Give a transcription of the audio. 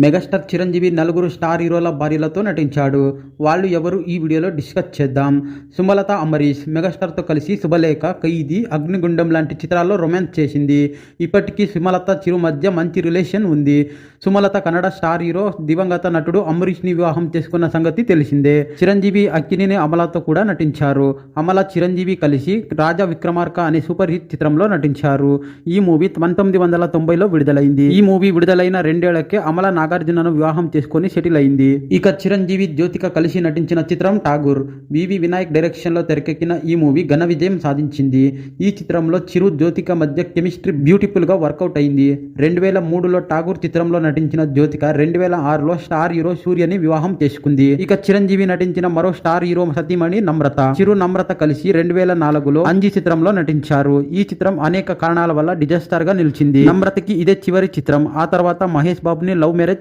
Megastar Chiranjeevi నలుగురు star హీరోల భార్యలతో నటించాడు. వాళ్ళు ఎవరు ఈ వీడియోలో డిస్కస్ చేద్దాం. సుమలత అంబరీష్ మెగాస్టార్తో కలిసి శుభలేఖ, ఖైదీ, అగ్నిగుండం లాంటి చిత్రాల్లో రొమాన్స్ చేసింది. ఇప్పటికీ సుమలత, చిరు మధ్య మంచి రిలేషన్ ఉంది. సుమలత కన్నడ స్టార్ హీరో దివంగత నటుడు అంబరీష్ని వివాహం చేసుకున్న సంగతి తెలిసిందే. చిరంజీవి అక్కినేని అమలతో కూడా నటించారు. అమల, చిరంజీవి కలిసి రాజా విక్రమార్క అనే సూపర్ హిట్ చిత్రంలో నటించారు. ఈ మూవీ 1990లో విడుదలైంది. ఈ మూవీ విడుదలైన 2 ఏళ్లకే అమల నాగార్జునను వివాహం చేసుకుని సెటిల్ అయింది. ఇక చిరంజీవి, జ్యోతిక కలిసి నటించిన చిత్రం ఠాగూర్. వివి వినాయక్ డైరెక్షన్ లో తెరకెక్కిన ఈ మూవీ ఘన విజయం సాధించింది. ఈ చిత్రంలో చిరు, జ్యోతిక మధ్య కెమిస్ట్రీ బ్యూటిఫుల్ గా వర్కౌట్ అయింది. 2003లో ఠాగూర్ చిత్రంలో నటించిన జ్యోతిక 2006లో స్టార్ హీరో సూర్యని వివాహం చేసుకుంది. ఇక చిరంజీవి నటించిన మరో స్టార్ హీరో సతీమణి నమ్రత. చిరు, నమ్రత కలిసి 2004లో అంజీ చిత్రంలో నటించారు. ఈ చిత్రం అనేక కారణాల వల్ల డిజాస్టర్ గా నిలిచింది. నమ్రతకి ఇదే చివరి చిత్రం. ఆ తర్వాత మహేష్ బాబుని లవ్ మ్యారేజ్